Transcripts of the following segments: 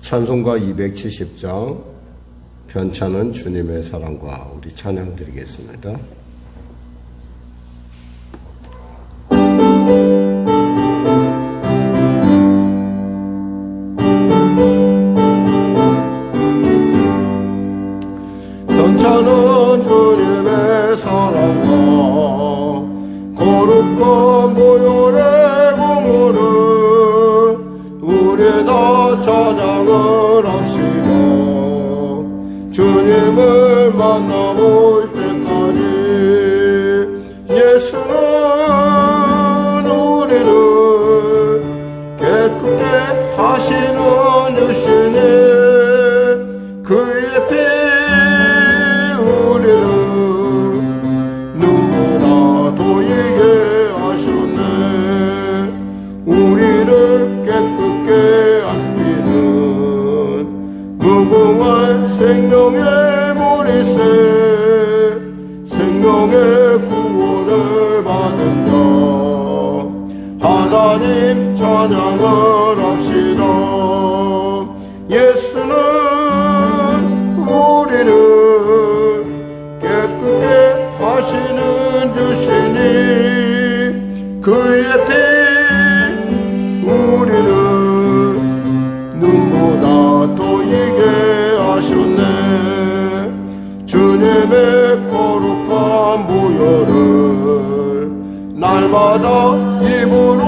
찬송가 270장 변찮은 주님의 사랑과 우리 찬양 드리겠습니다. 변찮은 주님의 사랑과 거룩한 보혈의 공로를 우리 다 찬양을 합시다. 주님을 만나볼 때까지 예수는 우리를 깨끗게 하시는 주시니 그의 피 우리를 눈보다 도이게 하셨네. 우리를 깨끗게 안기는 무궁한 생명의 보리새, 생명의 구원을 받은 자 하나님 찬양을 합시다. 예수는 우리를 깨끗게 하시는 주시니 그의 피 우리를 눈보다 도이게 하셨네. 주님의 거룩한 보혈을 날마다 입으로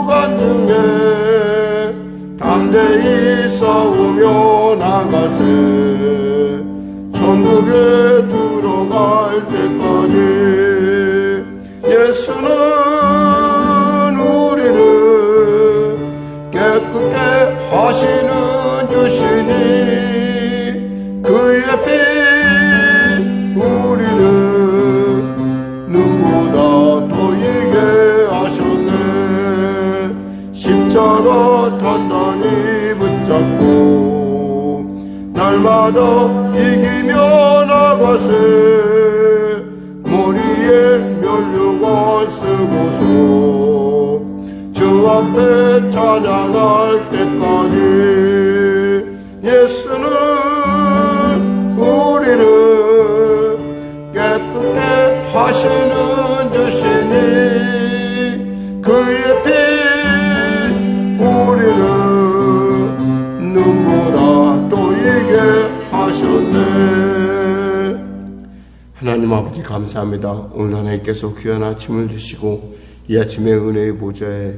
간증해 담대히 싸우며 나가세. 천국에 들어갈 때까지 예수는 우리를 깨끗게 하시는 주시니 그의 피 우리를 눈보다 도이게 하셨네. 십자가 단단히 붙잡고 날마다 이기며 나가세. 머리에 면류관 쓰고서 주 앞에 찬양할 때까지 예수는 우리를 깨끗게 하시는 주시니 그의 피 우리를 눈보다 도이게 하셨네. 하나님 아버지 감사합니다. 오늘 하나님께서 귀한 아침을 주시고 이 아침에 은혜의 보좌에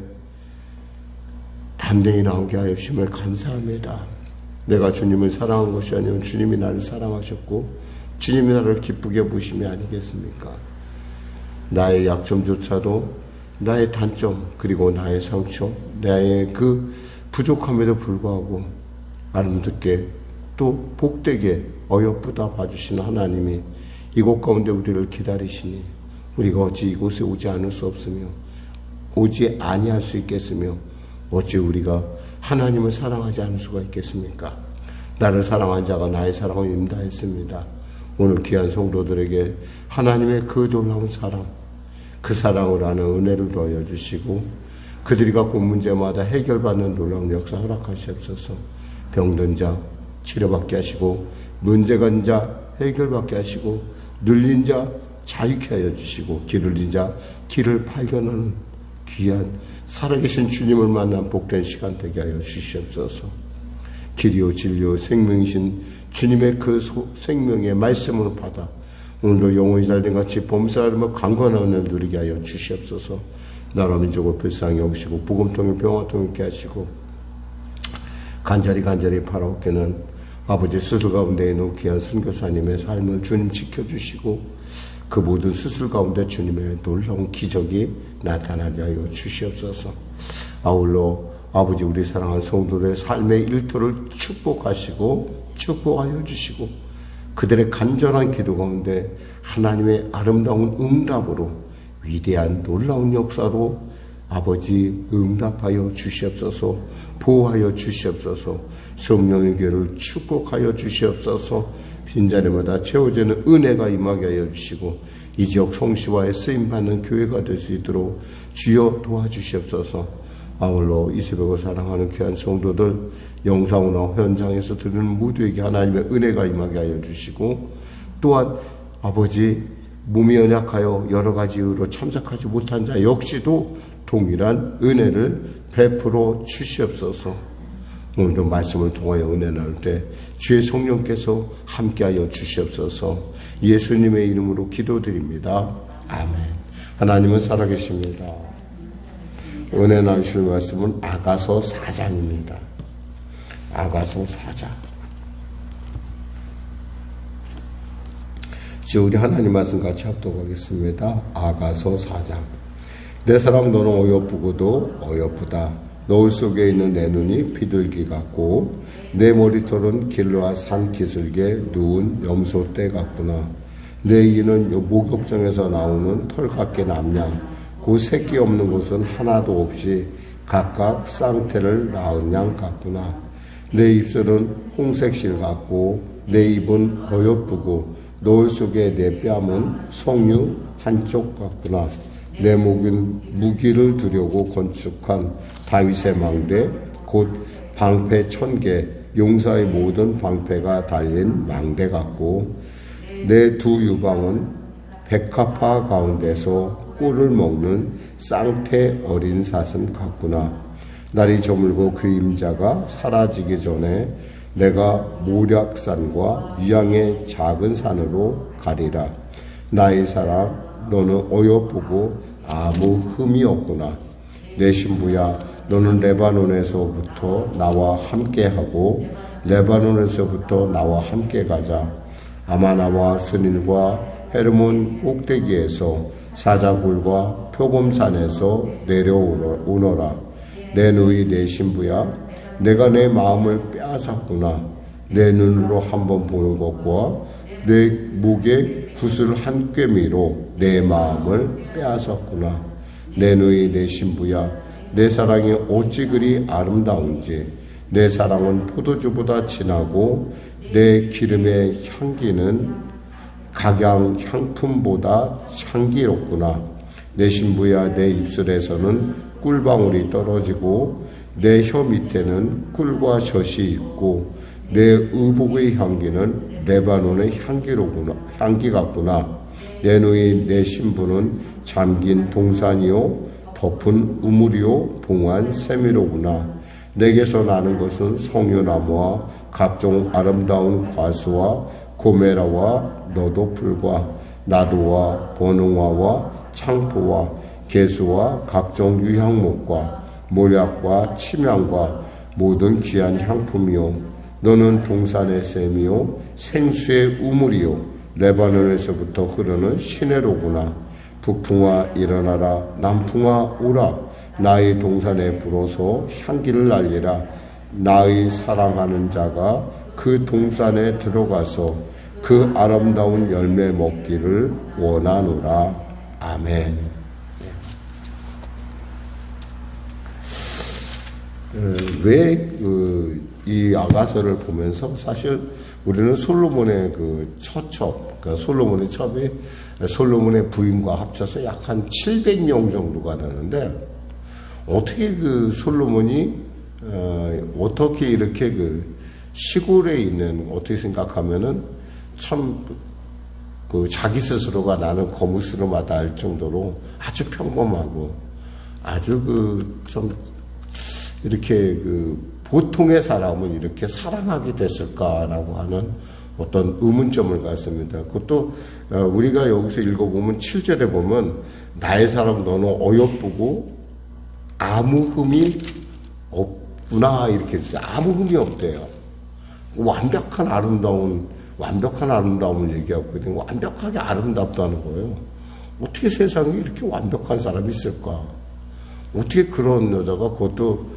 담대히 나오게 하여 주심을 감사합니다. 내가 주님을 사랑한 것이 아니면 주님이 나를 사랑하셨고 주님이 나를 기쁘게 보심이 아니겠습니까? 나의 약점조차도 나의 단점 그리고 나의 상처 나의 그 부족함에도 불구하고 아름답게 또 복되게 어여쁘다 봐주시는 하나님이 이곳 가운데 우리를 기다리시니 우리가 어찌 이곳에 오지 않을 수 없으며 오지 아니할 수 있겠으며 어찌 우리가 하나님을 사랑하지 않을 수가 있겠습니까? 나를 사랑한 자가 나의 사랑을 임다했습니다. 오늘 귀한 성도들에게 하나님의 그 놀라운 사랑, 그 사랑을 아는 은혜를 더하여 주시고 그들이 갖고 온 문제마다 해결받는 놀라운 역사 허락하시옵소서. 병든 자 치료받게 하시고 문제가 있는 자 해결받게 하시고 눌린 자 자유케 하여 주시고 기울인 자 길을 발견하는 귀한 살아계신 주님을 만난 복된 시간 되게 하여 주시옵소서. 길이요 진리요 생명이신 주님의 그 생명의 말씀을 받아 오늘도 영혼이 잘된 같이 범사하며 강건한 은혜를 누리게 하여 주시옵소서. 나라 민족을 불쌍히 여기시고 복음통일 병화통일 있게 하시고 간절히 바라옵게는 아버지 수술 가운데 있는 귀한 선교사님의 삶을 주님 지켜주시고 그 모든 수술 가운데 주님의 놀라운 기적이 나타나게 하여 주시옵소서. 아울러 아버지 우리 사랑하는 성도들의 삶의 일터를 축복하여 주시고 그들의 간절한 기도 가운데 하나님의 아름다운 응답으로 위대한 놀라운 역사로 아버지 응답하여 주시옵소서. 보호하여 주시옵소서. 성령의 교회를 축복하여 주시옵소서. 빈자리마다 채워지는 은혜가 임하게 하여 주시고 이 지역 성시와에 쓰임받는 교회가 될 수 있도록 주여 도와주시옵소서. 아울러 이 새벽을 사랑하는 귀한 성도들, 영상으로 현장에서 들으는 모두에게 하나님의 은혜가 임하게 하여 주시고, 또한 아버지 몸이 연약하여 여러 가지 이유로 참석하지 못한 자 역시도 동일한 은혜를 베풀어 주시옵소서. 오늘도 말씀을 통하여 은혜 나눌 때 주의 성령께서 함께하여 주시옵소서. 예수님의 이름으로 기도드립니다. 아멘. 하나님은 살아계십니다. 은혜 나누실 말씀은 아가서 4장입니다. 아가서 4장. 지금 우리 하나님 말씀 같이 합독하겠습니다. 아가서 4장. 내 사랑 너는 어여쁘고도 어여쁘다. 노을 속에 있는 내 눈이 비둘기 같고 내 머리털은 길러와 산 기슭에 누운 염소떼 같구나. 내 이는 목욕장에서 나오는 털 같게 남양 그 새끼 없는 곳은 하나도 없이 각각 쌍태를 낳은 양 같구나. 내 입술은 홍색실 같고 내 입은 어여쁘고 노을 속에 내 뺨은 석류 한쪽 같구나. 내 목은 무기를 두려고 건축한 다윗의 망대 곧 방패 1000개 용사의 모든 방패가 달린 망대 같고 내 두 유방은 백합화 가운데서 꿀을 먹는 쌍태 어린 사슴 같구나. 날이 저물고 그림자가 사라지기 전에 내가 모략산과 유양의 작은 산으로 가리라. 나의 사랑 너는 어여쁘고 아무 흠이 없구나. 내 신부야 너는 레바논에서부터 나와 함께하고 레바논에서부터 나와 함께 가자. 아마나와 스닌과 헤르몬 꼭대기에서 사자굴과 표범산에서 내려오너라. 내 누이 내 신부야 내가 내 마음을 빼앗았구나. 내 눈으로 한번 보는 것과 내 목에 구슬 한 꿰미로 내 마음을 빼앗았구나. 내 누이 내 신부야 내 사랑이 어찌 그리 아름다운지. 내 사랑은 포도주보다 진하고 내 기름의 향기는 각양 향품보다 향기롭구나. 내 신부야 내 입술에서는 꿀방울이 떨어지고 내 혀 밑에는 꿀과 젖이 있고 내 의복의 향기는 레바논의 향기 같구나. 내 누이 내 신부는 잠긴 동산이요 덮은 우물이요 봉한 세미로구나. 내게서 나는 것은 성유나무와 각종 아름다운 과수와 고메라와 너도풀과 나도와 번흥화와 창포와 개수와 각종 유향목과 모략과 침향과 모든 귀한 향품이요 너는 동산의 샘이요 생수의 우물이요 레바논에서부터 흐르는 시내로구나. 북풍아 일어나라. 남풍아 오라. 나의 동산에 불어서 향기를 날리라. 나의 사랑하는 자가 그 동산에 들어가서 그 아름다운 열매 먹기를 원하노라. 아멘. 왜 이 아가서를 보면서 사실 우리는 솔로몬의 그 처첩, 그러니까 솔로몬의 첩이 솔로몬의 부인과 합쳐서 약 한 700명 정도가 되는데 어떻게 그 솔로몬이 어떻게 이렇게 그 시골에 있는 어떻게 생각하면은 참 그 자기 스스로가 나는 거무스름하다 할 정도로 아주 평범하고 아주 그 좀 이렇게 그 보통의 사람을 이렇게 사랑하게 됐을까라고 하는 어떤 의문점을 갖습니다. 그것도 우리가 여기서 읽어보면 7절에 보면 나의 사랑 너는 어여쁘고 아무 흠이 없구나 이렇게 됐어요. 아무 흠이 없대요. 완벽한 아름다움을 얘기하고 있거든요. 완벽하게 아름답다는 거예요. 어떻게 세상에 이렇게 완벽한 사람이 있을까? 어떻게 그런 여자가 그것도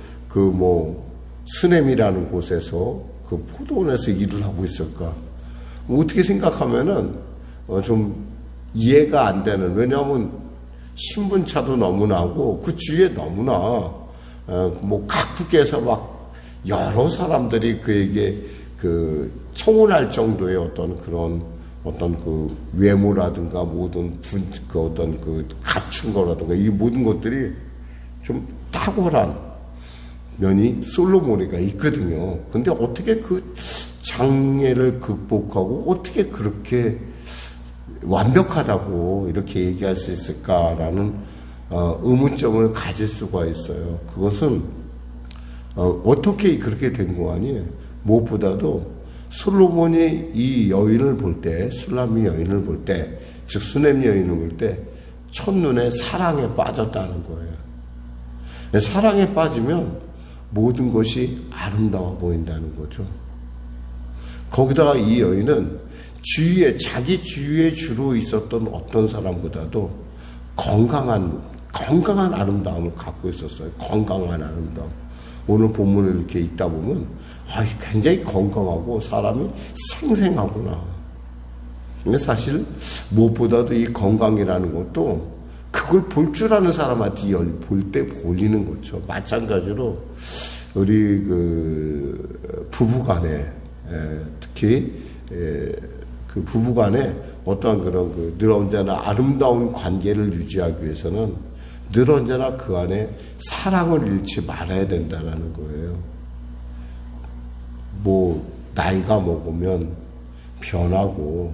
스넴이라는 곳에서 그 포도원에서 일을 하고 있을까? 어떻게 생각하면은 좀 이해가 안 되는. 왜냐하면 신분차도 너무나고 그 주위에 너무나 각국에서 막 여러 사람들이 그에게 그 청혼할 정도의 어떤 그런 그 외모라든가 모든 그 어떤 그 갖춘 거라든가 이 모든 것들이 좀 탁월한 면이 솔로몬이가 있거든요. 근데 어떻게 그 장애를 극복하고 어떻게 그렇게 완벽하다고 이렇게 얘기할 수 있을까라는 의문점을 가질 수가 있어요. 그것은 어떻게 그렇게 된 거 아니에요. 무엇보다도 솔로몬이 이 여인을 볼 때, 술람미 여인을 볼 때, 즉 수넴 여인을 볼 때 첫눈에 사랑에 빠졌다는 거예요. 사랑에 빠지면 모든 것이 아름다워 보인다는 거죠. 거기다가 이 여인은 자기 주위에 주로 있었던 어떤 사람보다도 건강한 아름다움을 갖고 있었어요. 건강한 아름다움. 오늘 본문을 이렇게 읽다 보면 굉장히 건강하고 사람이 생생하구나. 근데 사실 무엇보다도 이 건강이라는 것도 그걸 볼 줄 아는 사람한테 볼 때 보이는 거죠. 마찬가지로 우리 부부간에 특히 그 부부간에 어떠한 그런 늘 언제나 아름다운 관계를 유지하기 위해서는 늘 언제나 그 안에 사랑을 잃지 말아야 된다는 거예요. 나이가 먹으면 변하고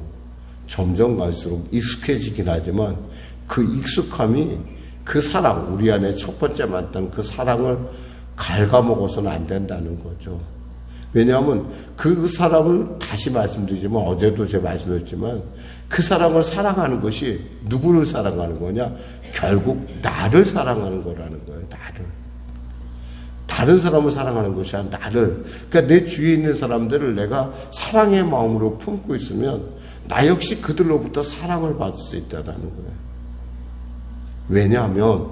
점점 갈수록 익숙해지긴 하지만 그 익숙함이 그 사랑, 우리 안에 첫 번째 만났던 그 사랑을 갉아먹어서는 안 된다는 거죠. 왜냐하면 그 사람을 다시 말씀드리지만 어제도 제가 말씀드렸지만 그 사람을 사랑하는 것이 누구를 사랑하는 거냐? 결국 나를 사랑하는 거라는 거예요. 나를. 다른 사람을 사랑하는 것이 아니라 나를. 그러니까 내 주위에 있는 사람들을 내가 사랑의 마음으로 품고 있으면 나 역시 그들로부터 사랑을 받을 수 있다는 거예요. 왜냐하면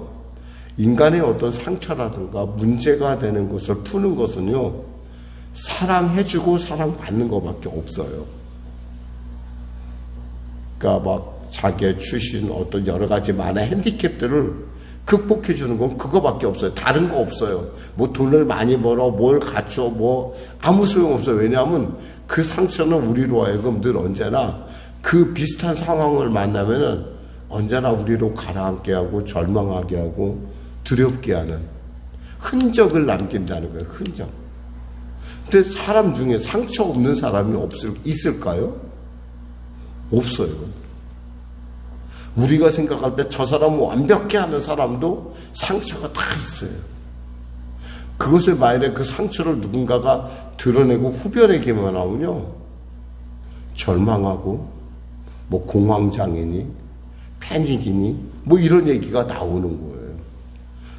인간의 어떤 상처라든가 문제가 되는 것을 푸는 것은요, 사랑해주고 사랑받는 것밖에 없어요. 그러니까 자기의 출신 어떤 여러 가지 많은 핸디캡들을 극복해주는 건 그거밖에 없어요. 다른 거 없어요. 돈을 많이 벌어, 뭘 갖춰, 아무 소용 없어요. 왜냐하면 그 상처는 우리로 하여금 늘 언제나 그 비슷한 상황을 만나면은 언제나 우리로 가라앉게 하고 절망하게 하고 두렵게 하는 흔적을 남긴다는 거예요. 흔적. 근데 사람 중에 상처 없는 사람이 있을까요? 없어요. 우리가 생각할 때 저 사람은 완벽해 하는 사람도 상처가 다 있어요. 그것을 만약에 그 상처를 누군가가 드러내고 후벼내기만 하면요, 절망하고 공황장애니 패닉이니 이런 얘기가 나오는 거예요.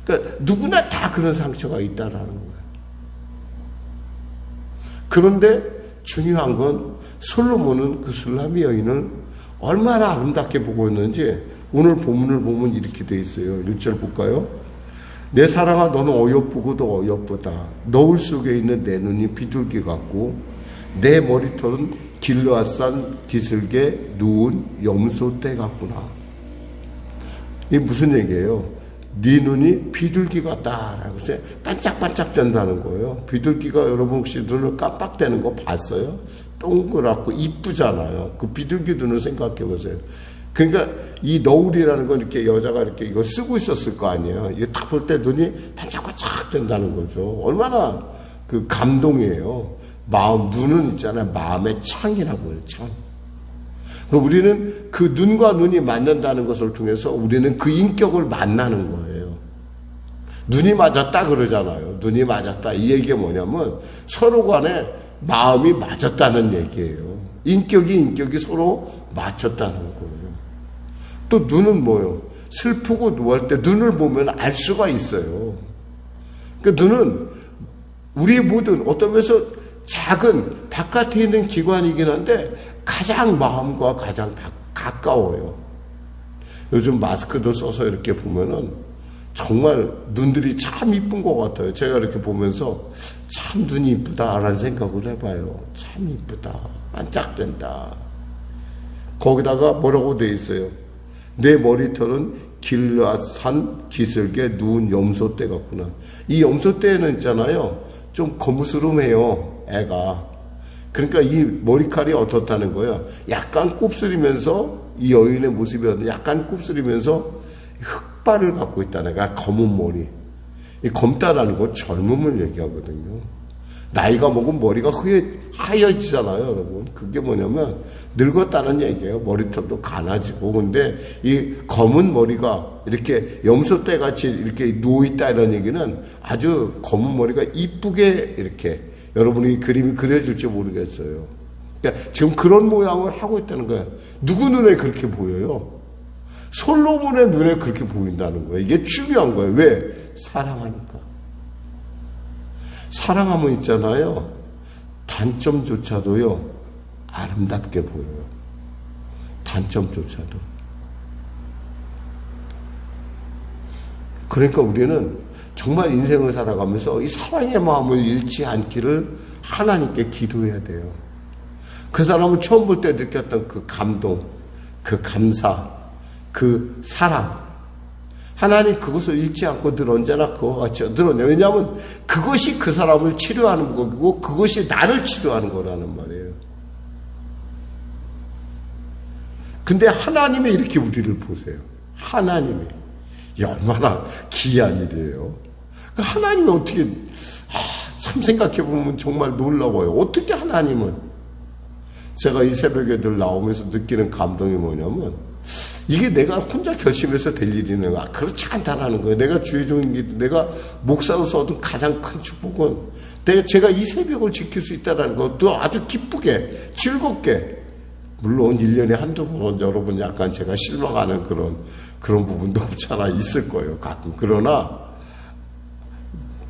그러니까 누구나 다 그런 상처가 있다라는 거예요. 그런데 중요한 건 솔로몬은 그 술람미 여인을 얼마나 아름답게 보고 있는지 오늘 본문을 보면 이렇게 돼 있어요. 1절 볼까요? 내 사랑아, 너는 어여쁘고도 어여쁘다. 너울 속에 있는 내 눈이 비둘기 같고 내 머리털은 길르앗산 기슭에 누운 염소떼 같구나. 이게 무슨 얘기예요? 네 눈이 비둘기 같다라고 해서 반짝반짝 된다는 거예요. 비둘기가 여러분 혹시 눈을 깜빡대는 거 봤어요? 동그랗고 이쁘잖아요. 그 비둘기 눈을 생각해 보세요. 그러니까 이 너울이라는 건 이렇게 여자가 이렇게 이거 쓰고 있었을 거 아니에요. 이거 딱 볼 때 눈이 반짝반짝 된다는 거죠. 얼마나 그 감동이에요. 눈은 있잖아요. 마음의 창이라고 해요. 창. 우리는 그 눈과 눈이 만난다는 것을 통해서 우리는 그 인격을 만나는 거예요. 눈이 맞았다 그러잖아요. 눈이 맞았다. 이 얘기가 뭐냐면 서로 간에 마음이 맞았다는 얘기예요. 인격이 서로 맞췄다는 거예요. 또 눈은 뭐예요? 슬프고 노할 때 눈을 보면 알 수가 있어요. 그러니까 눈은 우리 모든 어떤 면에서 작은 바깥에 있는 기관이긴 한데 가장 마음과 가장 가까워요. 요즘 마스크도 써서 이렇게 보면은 정말 눈들이 참 이쁜 것 같아요. 제가 이렇게 보면서 참 눈이 이쁘다라는 생각을 해봐요. 참 이쁘다. 반짝된다. 거기다가 뭐라고 돼 있어요? 내 머리털은 길르앗산 기슭에 누운 염소떼 같구나. 이 염소떼는 있잖아요. 좀 거무스름해요. 애가. 그러니까 이 머리칼이 어떻다는 거예요? 약간 곱슬이면서 이 여인의 모습이 약간 곱슬이면서 흑발을 갖고 있다는 거야. 검은 머리. 이 검다라는 건 젊음을 얘기하거든요. 나이가 먹으면 머리가 하얘지잖아요, 여러분. 그게 뭐냐면 늙었다는 얘기예요. 머리털도 가나지고. 근데 이 검은 머리가 이렇게 염소떼 같이 이렇게 누워있다 이런 얘기는 아주 검은 머리가 이쁘게 이렇게 여러분이 그림이 그려질지 모르겠어요. 그러니까 지금 그런 모양을 하고 있다는 거예요. 누구 눈에 그렇게 보여요? 솔로몬의 눈에 그렇게 보인다는 거예요. 이게 중요한 거예요. 왜? 사랑하니까. 사랑하면 있잖아요. 단점조차도요, 아름답게 보여요. 단점조차도. 그러니까 우리는 정말 인생을 살아가면서 이 사랑의 마음을 잃지 않기를 하나님께 기도해야 돼요. 그 사람은 처음 볼 때 느꼈던 그 감동, 그 감사, 그 사랑. 하나님 그것을 잃지 않고 늘 언제나 그와 같이 늘 언제나. 왜냐하면 그것이 그 사람을 치료하는 거고 그것이 나를 치료하는 거라는 말이에요. 근데 하나님이 이렇게 우리를 보세요. 하나님이. 얼마나 기이한 일이에요. 하나님이 어떻게 참 생각해보면 정말 놀라워요. 어떻게 하나님은. 제가 이 새벽에 늘 나오면서 느끼는 감동이 뭐냐면 이게 내가 혼자 결심해서 될 일이네. 그렇지 않다라는 거예요. 내가 주의 종인 게, 내가 목사로서 얻은 가장 큰 축복은 제가 이 새벽을 지킬 수 있다는 것도 아주 기쁘게, 즐겁게. 물론 1년에 한두 번 여러분 약간 제가 실망하는 그런 부분도 없잖아. 있을 거예요. 가끔. 그러나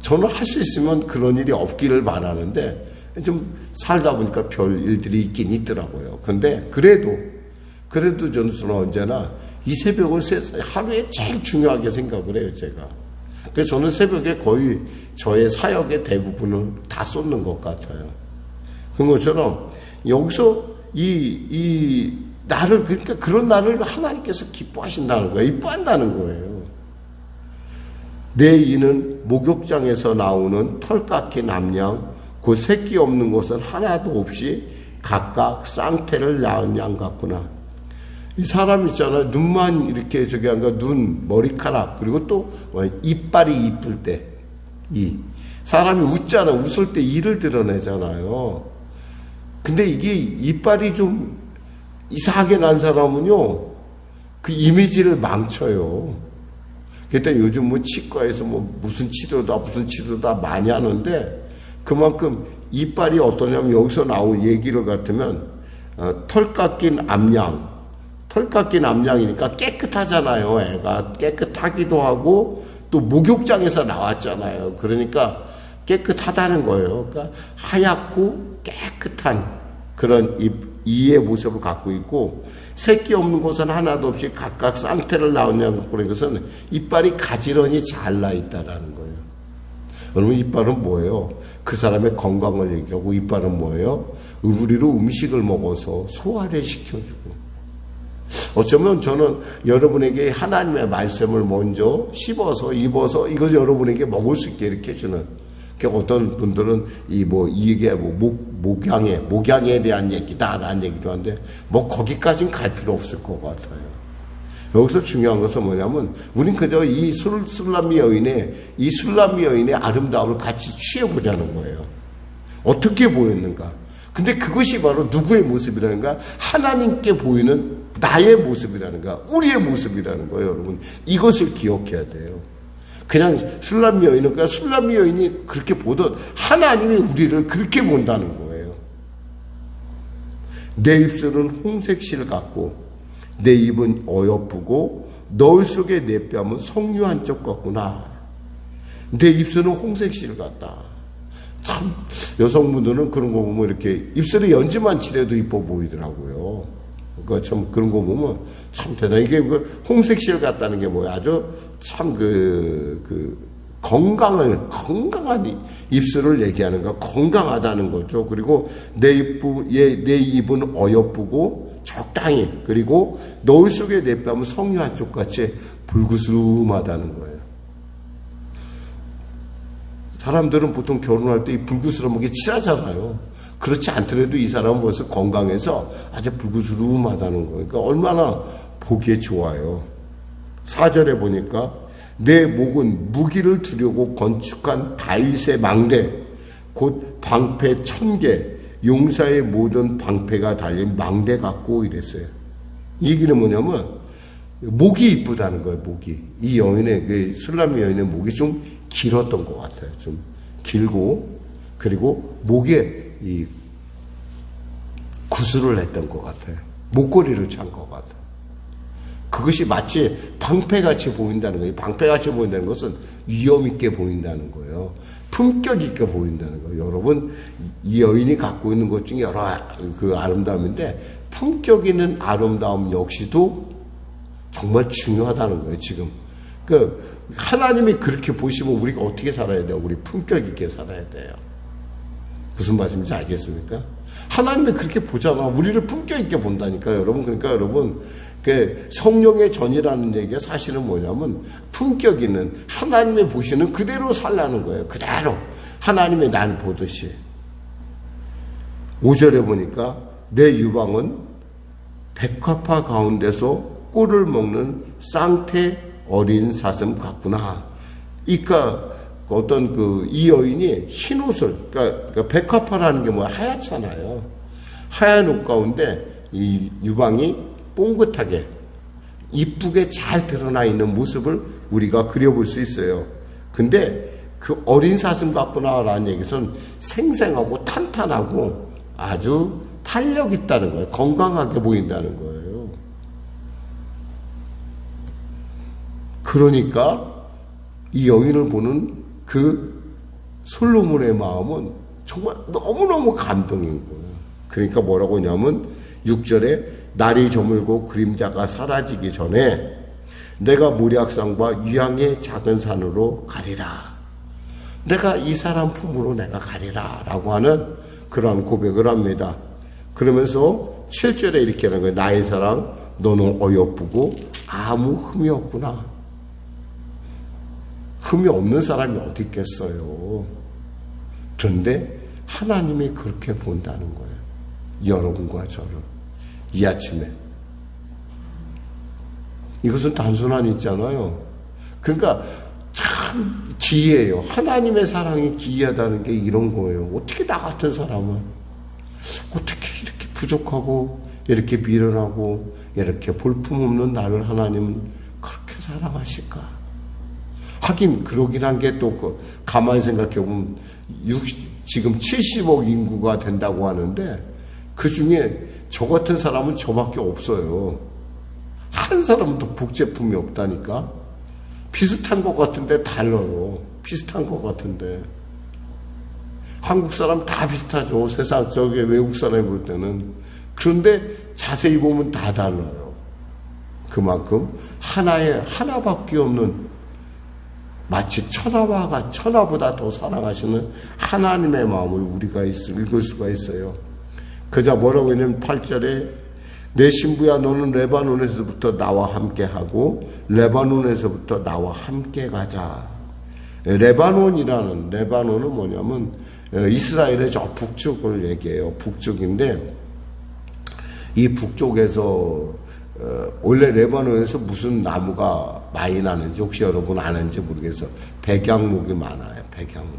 저는 할 수 있으면 그런 일이 없기를 바라는데 좀 살다 보니까 별 일들이 있긴 있더라고요. 근데 그래도 저는 언제나 이 새벽을 하루에 제일 중요하게 생각을 해요, 제가. 그래서 저는 새벽에 거의 저의 사역의 대부분을 다 쏟는 것 같아요. 그런 것처럼 여기서 나를, 그러니까 그런 나를 하나님께서 기뻐하신다는 거예요. 이뻐한다는 거예요. 내 이는 목욕장에서 나오는 털 깎인 암양, 그 새끼 없는 것은 하나도 없이 각각 쌍태를 낳은 양 같구나. 이 사람 있잖아요. 눈만 이렇게 눈, 머리카락, 그리고 또 이빨이 이쁠 때, 사람이 웃잖아. 웃을 때 이를 드러내잖아요. 근데 이게 이빨이 좀 이상하게 난 사람은요, 그 이미지를 망쳐요. 그때 요즘 치과에서 무슨 치료다 많이 하는데, 그만큼 이빨이 어떠냐면 여기서 나온 얘기를 같으면, 털 깎인 암양이니까 깨끗하잖아요. 애가 깨끗하기도 하고 또 목욕장에서 나왔잖아요. 그러니까 깨끗하다는 거예요. 그러니까 하얗고 깨끗한 그런 이의 모습을 갖고 있고, 새끼 없는 것은 하나도 없이 각각 쌍태를 낳았냐고 그런 것은 이빨이 가지런히 잘 나 있다라는 거예요. 여러분, 이빨은 뭐예요? 그 사람의 건강을 얘기하고, 이빨은 뭐예요? 우리로 음식을 먹어서 소화를 시켜주고. 어쩌면 저는 여러분에게 하나님의 말씀을 먼저 씹어서 입어서 이것을 여러분에게 먹을 수 있게 이렇게 해주는. 어떤 분들은 이게 목양에 대한 얘기다라는 얘기도 하는데 거기까지는 갈 필요 없을 것 같아요. 여기서 중요한 것은 뭐냐면 우린 그저 이 술람미 여인의 아름다움을 같이 취해보자는 거예요. 어떻게 보였는가? 근데 그것이 바로 누구의 모습이라는가? 하나님께 보이는 나의 모습이라는가? 우리의 모습이라는 거예요, 여러분. 이것을 기억해야 돼요. 그냥 술람미 여인이 그렇게 보던 하나님이 우리를 그렇게 본다는 거예요. 내 입술은 홍색실 같고 내 입은 어여쁘고 너울 속에 내 뺨은 석류한 쪽 같구나. 내 입술은 홍색실 같다. 참 여성분들은 그런 거 보면 이렇게 입술에 연지만 칠해도 이뻐 보이더라고요. 그러니까 참 그런 거 보면 참 대단해. 이게 홍색실 같다는 게 뭐야? 아주 참 건강한 입술을 얘기하는 거, 건강하다는 거죠. 그리고 내 입은 어여쁘고 적당히, 그리고 너울 속에 내 뺨은 석류 한쪽 같이 불구스름하다는 거예요. 사람들은 보통 결혼할 때 이 불구스름하게 칠하잖아요. 그렇지 않더라도 이 사람은 벌써 건강해서 아주 불구스름하다는 거예요. 그러니까 얼마나 보기에 좋아요. 4절에 보니까 내 목은 무기를 두려고 건축한 다윗의 망대, 곧 방패 1000개, 용사의 모든 방패가 달린 망대 같고 이랬어요. 이 얘기는 뭐냐면 목이 이쁘다는 거예요. 목이. 이 여인의, 그 술람 여인의 목이 좀 길었던 것 같아요. 좀 길고, 그리고 목에 이 구슬을 했던 것 같아요. 목걸이를 찬 것 같아요. 그것이 마치 방패같이 보인다는 거예요. 방패같이 보인다는 것은 위험 있게 보인다는 거예요. 품격 있게 보인다는 거예요. 여러분, 이 여인이 갖고 있는 것 중에 여러 그 아름다움인데, 품격 있는 아름다움 역시도 정말 중요하다는 거예요, 지금. 하나님이 그렇게 보시면 우리가 어떻게 살아야 돼요? 우리 품격 있게 살아야 돼요. 무슨 말씀인지 알겠습니까? 하나님이 그렇게 보잖아. 우리를 품격 있게 본다니까요, 여러분. 그러니까 여러분, 성령의 전이라는 얘기가 사실은 뭐냐면, 품격 있는, 하나님이 보시는 그대로 살라는 거예요. 그대로. 하나님의 날 보듯이. 5절에 보니까, 내 유방은 백합화 가운데서 꿀을 먹는 쌍태 어린 사슴 같구나. 그러니까 어떤 이 여인이 흰 옷을, 그러니까 백합화라는 게 뭐야? 하얗잖아요. 하얀 옷 가운데 이 유방이 뽕긋하게 이쁘게 잘 드러나 있는 모습을 우리가 그려볼 수 있어요. 근데 그 어린 사슴 같구나라는 얘기는 생생하고 탄탄하고 아주 탄력 있다는 거예요. 건강하게 보인다는 거예요. 그러니까 이 여인을 보는 그 솔로몬의 마음은 정말 너무너무 감동인 거예요. 그러니까 뭐라고 하냐면 6절에 날이 저물고 그림자가 사라지기 전에 내가 모략산과 유향의 작은 산으로 가리라. 내가 이 사람 품으로 내가 가리라 라고 하는 그런 고백을 합니다. 그러면서 7절에 이렇게 하는 거예요. 나의 사랑 너는 어여쁘고 아무 흠이 없구나. 흠이 없는 사람이 어디 있겠어요. 그런데 하나님이 그렇게 본다는 거예요. 여러분과 저를. 이 아침에. 이것은 단순한 있잖아요. 그러니까 참 기이해요. 하나님의 사랑이 기이하다는 게 이런 거예요. 어떻게 나 같은 사람은 어떻게 이렇게 부족하고 이렇게 미련하고 이렇게 볼품없는 나를 하나님은 그렇게 사랑하실까? 하긴 그러긴 한 게 또 가만히 생각해 보면 지금 70억 인구가 된다고 하는데 그 중에 저 같은 사람은 저밖에 없어요. 한 사람도 복제품이 없다니까. 비슷한 것 같은데 달라요. 비슷한 것 같은데. 한국 사람 다 비슷하죠. 세상 저기 외국 사람이 볼 때는. 그런데 자세히 보면 다 달라요. 그만큼 하나밖에 없는 마치 천하보다 더 사랑하시는 하나님의 마음을 우리가 읽을 수가 있어요. 그자 뭐라고 했냐면 8절에 내 신부야 너는 레바논에서부터 나와 함께하고 레바논에서부터 나와 함께 가자. 레바논은 뭐냐면 이스라엘의 저 북쪽을 얘기해요. 북쪽인데 이 북쪽에서 원래 레바논에서 무슨 나무가 많이 나는지 혹시 여러분 아는지 모르겠어요. 백향목이 많아요. 백향목.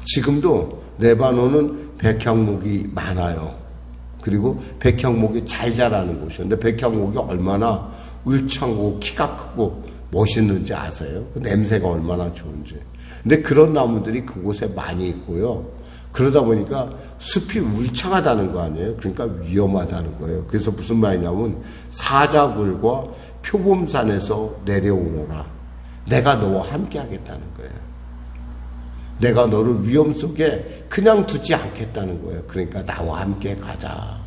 지금도 레바논은 백향목이 많아요. 그리고 백향목이 잘 자라는 곳이었는데 백향목이 얼마나 울창고 키가 크고 멋있는지 아세요? 그 냄새가 얼마나 좋은지. 근데 그런 나무들이 그곳에 많이 있고요. 그러다 보니까 숲이 울창하다는 거 아니에요? 그러니까 위험하다는 거예요. 그래서 무슨 말이냐면 사자굴과 표범산에서 내려오너라. 내가 너와 함께 하겠다는 거예요. 내가 너를 위험 속에 그냥 두지 않겠다는 거예요. 그러니까 나와 함께 가자.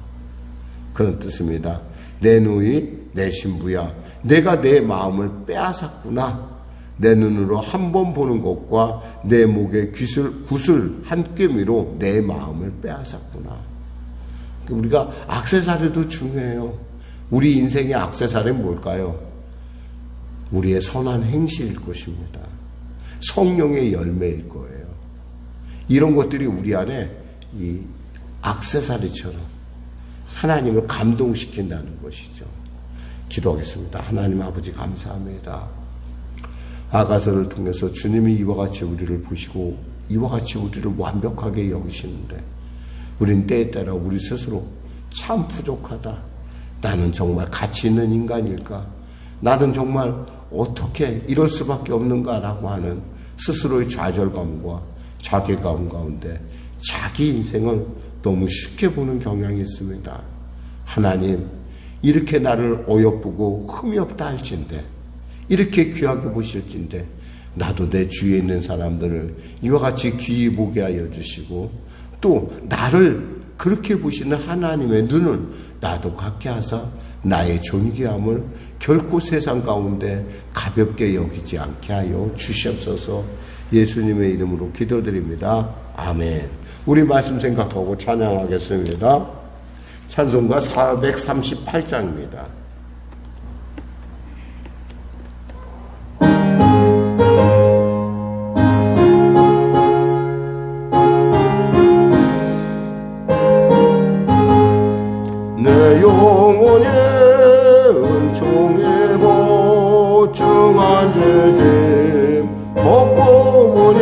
그런 뜻입니다. 내 누이 내 신부야. 내가 내 마음을 빼앗았구나. 내 눈으로 한 번 보는 것과 내 목에 구슬 한 꿰미로 내 마음을 빼앗았구나. 우리가 액세서리도 중요해요. 우리 인생의 액세서리는 뭘까요? 우리의 선한 행실일 것입니다. 성령의 열매일 거예요. 이런 것들이 우리 안에 이 액세서리처럼 하나님을 감동시킨다는 것이죠. 기도하겠습니다. 하나님 아버지 감사합니다. 아가서를 통해서 주님이 이와 같이 우리를 보시고 이와 같이 우리를 완벽하게 여기시는데 우린 때에 따라 우리 스스로 참 부족하다. 나는 정말 가치 있는 인간일까? 나는 정말 어떻게 이럴 수밖에 없는가라고 하는 스스로의 좌절감과 자괴감 가운데 자기 인생을 너무 쉽게 보는 경향이 있습니다. 하나님, 이렇게 나를 어여쁘고 흠이 없다 할진대, 이렇게 귀하게 보실진대 나도 내 주위에 있는 사람들을 이와 같이 귀히 보게 하여 주시고 또 나를 그렇게 보시는 하나님의 눈을 나도 갖게 하사 나의 존귀함을 결코 세상 가운데 가볍게 여기지 않게 하여 주시옵소서. 예수님의 이름으로 기도드립니다. 아멘. 우리 말씀 생각하고 찬양하겠습니다. 찬송가 438장입니다. 내 영혼의 은총에 보충한 죄짐 벗고 보니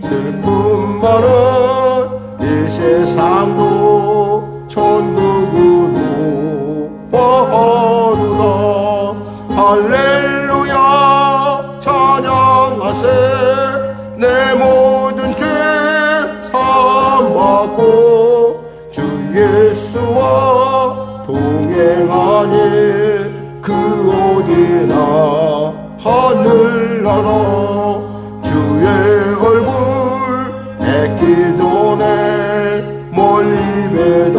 슬픔 많은 이 세상도 천국으로 와하도다. 할렐루야 찬양하세. 내 모든 죄 사함받고 주 예수와 동행하니 그 어디나 하늘나라. 주의 얼굴 뵙기 전에 멀리 뵈던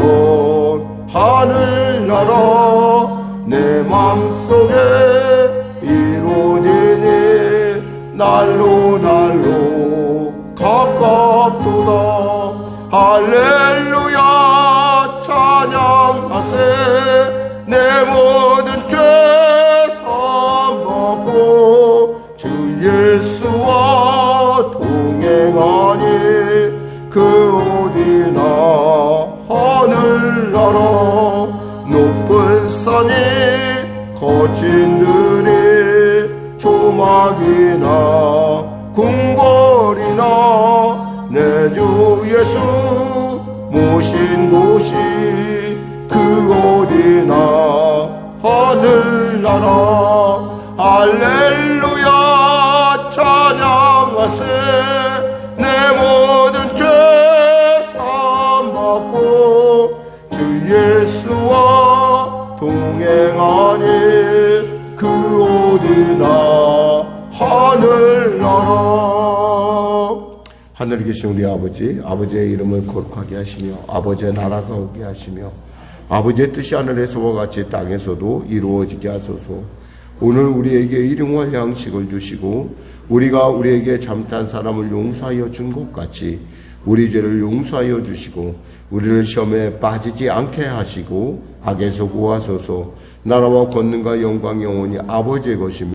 하늘나라. 내 맘속에 이루어지니 날로 가깝도다. 할렐루야 찬양하세. 내 모든 죄 사함받고 주 예수와 동행하니 그 어디나 하늘나라. 높은 산이 거친 들이 조막이나 궁궐이나 내 주 예수 모신 곳이 그 어디나 하늘나라. 할렐루야 찬양하세. 내 모든 죄 사함받고 주 예수와 동행하니 그 어디나 하늘나라. 하늘에 계신 우리 아버지, 아버지의 이름을 거룩하게 하시며 아버지의 나라가 오게 하시며 아버지의 뜻이 하늘에서와 같이 땅에서도 이루어지게 하소서. 오늘 우리에게 일용할 양식을 주시고 우리가 우리에게 잘못한 사람을 용서하여 준 것 같이 우리 죄를 용서하여 주시고 우리를 시험에 빠지지 않게 하시고 악에서 구하소서. 나라와 권능과 영광이 영원히 아버지의 것이며